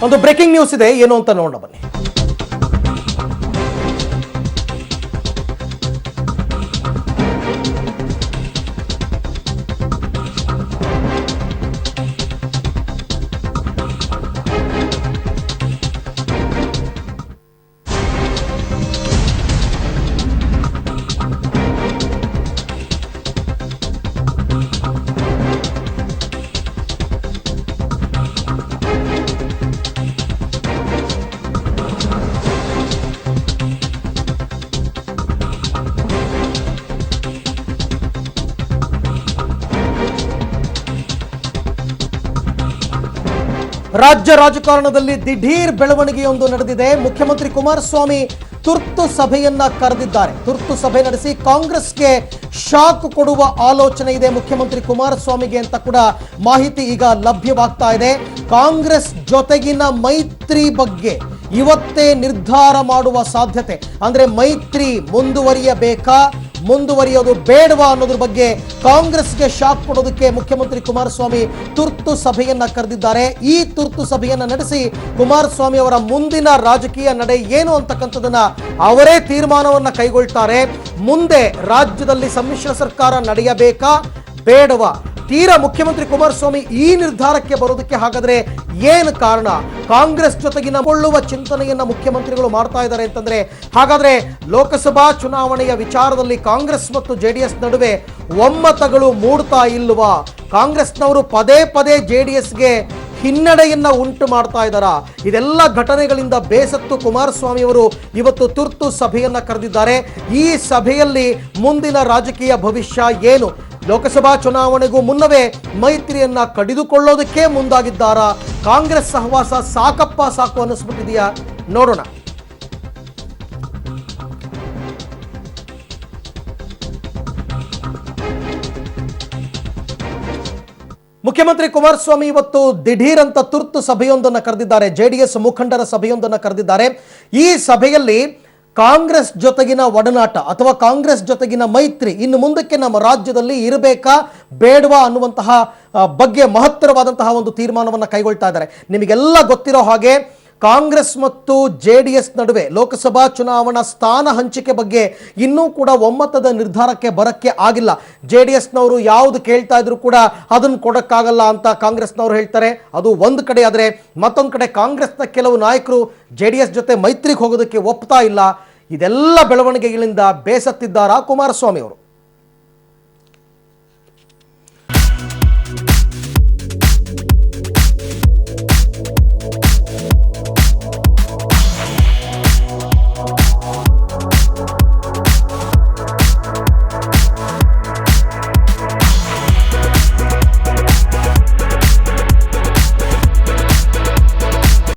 ಒಂದು breaking news ಇದೆ, ಏನು ಅಂತ ನೋಡೋಣ ಬನ್ನಿ. ರಾಜ್ಯ ರಾಜಕಾರಣದಲ್ಲಿ ದಿಢೀರ್ ಬೆಳವಣಿಗೆಯೊಂದು ನಡೆದಿದೆ. ಮುಖ್ಯಮಂತ್ರಿ ಕುಮಾರಸ್ವಾಮಿ ತುರ್ತು ಸಭೆಯನ್ನ ಕರೆದಿದ್ದಾರೆ. ತುರ್ತು ಸಭೆ ನಡೆಸಿ ಕಾಂಗ್ರೆಸ್ಗೆ ಶಾಕ್ ಕೊಡುವ ಆಲೋಚನೆ ಇದೆ ಮುಖ್ಯಮಂತ್ರಿ ಕುಮಾರಸ್ವಾಮಿಗೆ ಅಂತ ಕೂಡ ಮಾಹಿತಿ ಈಗ ಲಭ್ಯವಾಗ್ತಾ ಇದೆ. ಕಾಂಗ್ರೆಸ್ ಜೊತೆಗಿನ ಮೈತ್ರಿ ಬಗ್ಗೆ ಇವತ್ತೇ ನಿರ್ಧಾರ ಮಾಡುವ ಸಾಧ್ಯತೆ, ಅಂದ್ರೆ ಮೈತ್ರಿ ಮುಂದುವರಿಯೋದು ಬೇಡವಾ ಅನ್ನೋದ್ರ ಬಗ್ಗೆ ಕಾಂಗ್ರೆಸ್ಗೆ ಶಾಕ್ ಕೊಡೋದಕ್ಕೆ ಮುಖ್ಯಮಂತ್ರಿ ಕುಮಾರಸ್ವಾಮಿ ತುರ್ತು ಸಭೆಯನ್ನ ಕರೆದಿದ್ದಾರೆ. ಈ ತುರ್ತು ಸಭೆಯನ್ನ ನಡೆಸಿ ಕುಮಾರಸ್ವಾಮಿ ಅವರ ಮುಂದಿನ ರಾಜಕೀಯ ನಡೆ ಏನು ಅಂತಕ್ಕಂಥದನ್ನ ಅವರೇ ತೀರ್ಮಾನವನ್ನ ಕೈಗೊಳ್ತಾರೆ. ಮುಂದೆ ರಾಜ್ಯದಲ್ಲಿ ಸಮ್ಮಿಶ್ರ ಸರ್ಕಾರ ನಡೆಯಬೇಕಾ ಬೇಡವಾ, ತೀರಾ ಮುಖ್ಯಮಂತ್ರಿ ಕುಮಾರಸ್ವಾಮಿ ಈ ನಿರ್ಧಾರಕ್ಕೆ ಬರೋದಕ್ಕೆ ಹಾಗಾದ್ರೆ ಏನು ಕಾರಣ? ಕಾಂಗ್ರೆಸ್ ಜೊತೆಗಿನ ಕೊಳ್ಳುವ ಚಿಂತನೆಯನ್ನ ಮುಖ್ಯಮಂತ್ರಿಗಳು ಮಾಡ್ತಾ ಇದ್ದಾರೆ ಅಂತಂದ್ರೆ ಹಾಗಾದ್ರೆ ಲೋಕಸಭಾ ಚುನಾವಣೆಯ ವಿಚಾರದಲ್ಲಿ ಕಾಂಗ್ರೆಸ್ ಮತ್ತು ಜೆಡಿಎಸ್ ನಡುವೆ ಒಮ್ಮತಗಳು ಮೂಡ್ತಾ ಇಲ್ವಾ? ಕಾಂಗ್ರೆಸ್ನವರು ಪದೇ ಪದೇ ಜೆಡಿಎಸ್ಗೆ ಹಿನ್ನಡೆಯನ್ನ ಉಂಟು ಮಾಡ್ತಾ ಇದ್ದಾರಾ? ಇದೆಲ್ಲ ಘಟನೆಗಳಿಂದ ಬೇಸತ್ತು ಕುಮಾರಸ್ವಾಮಿ ಅವರು ಇವತ್ತು ತುರ್ತು ಸಭೆಯನ್ನ ಕರೆದಿದ್ದಾರೆ. ಈ ಸಭೆಯಲ್ಲಿ ಮುಂದಿನ ರಾಜಕೀಯ ಭವಿಷ್ಯ ಏನು? ಲೋಕಸಭಾ ಚುನಾವಣೆಗೂ ಮುನ್ನವೇ ಮೈತ್ರಿಯನ್ನ ಕಡಿದುಕೊಳ್ಳೋದಕ್ಕೆ ಮುಂದಾಗಿದ್ದಾರಾ? ಕಾಂಗ್ರೆಸ್ ಸಹವಾಸ ಸಾಕಪ್ಪ ಸಾಕು ಅನ್ನಿಸ್ಬಿಟ್ಟಿದೆಯಾ? ನೋಡೋಣ. ಮುಖ್ಯಮಂತ್ರಿ ಕುಮಾರಸ್ವಾಮಿ ಇವತ್ತು ದಿಢೀರ್ ಅಂತ ತುರ್ತು ಸಭೆಯೊಂದನ್ನು ಕರೆದಿದ್ದಾರೆ. ಜೆಡಿಎಸ್ ಮುಖಂಡರ ಸಭೆಯೊಂದನ್ನು ಕರೆದಿದ್ದಾರೆ. ಈ ಸಭೆಯಲ್ಲಿ ಕಾಂಗ್ರೆಸ್ ಜೊತೆಗಿನ ಒಡನಾಟ ಅಥವಾ ಕಾಂಗ್ರೆಸ್ ಜೊತೆಗಿನ ಮೈತ್ರಿ ಇನ್ನು ಮುಂದಕ್ಕೆ ನಮ್ಮ ರಾಜ್ಯದಲ್ಲಿ ಇರಬೇಕಾ ಬೇಡವಾ ಅನ್ನುವಂತಹ ಬಗ್ಗೆ ಮಹತ್ತರವಾದಂತಹ ಒಂದು ತೀರ್ಮಾನವನ್ನು ಕೈಗೊಳ್ತಾ ಇದ್ದಾರೆ. ನಿಮಗೆಲ್ಲ ಗೊತ್ತಿರೋ ಹಾಗೆ ಕಾಂಗ್ರೆಸ್ ಮತ್ತು ಜೆಡಿಎಸ್ ನಡುವೆ ಲೋಕಸಭಾ ಚುನಾವಣಾ ಸ್ಥಾನ ಹಂಚಿಕೆ ಬಗ್ಗೆ ಇನ್ನೂ ಕೂಡ ಒಮ್ಮತದ ನಿರ್ಧಾರಕ್ಕೆ ಬರಕ್ಕೆ ಆಗಿಲ್ಲ. ಜೆಡಿಎಸ್ನವರು ಯಾವುದು ಕೇಳ್ತಾ ಇದ್ರು ಕೂಡ ಅದನ್ನು ಕೊಡಕ್ಕಾಗಲ್ಲ ಅಂತ ಕಾಂಗ್ರೆಸ್ನವರು ಹೇಳ್ತಾರೆ. ಅದು ಒಂದು ಕಡೆ. ಆದರೆ ಮತ್ತೊಂದು ಕಡೆ ಕಾಂಗ್ರೆಸ್ನ ಕೆಲವು ನಾಯಕರು ಜೆಡಿಎಸ್ ಜೊತೆ ಮೈತ್ರಿಗೆ ಹೋಗೋದಕ್ಕೆ ಒಪ್ತಾ ಇಲ್ಲ. ಇದೆಲ್ಲ ಬೆಳವಣಿಗೆಗಳಿಂದ ಬೇಸತ್ತಿದ್ದಾರಾ ಕುಮಾರಸ್ವಾಮಿ ಅವರು?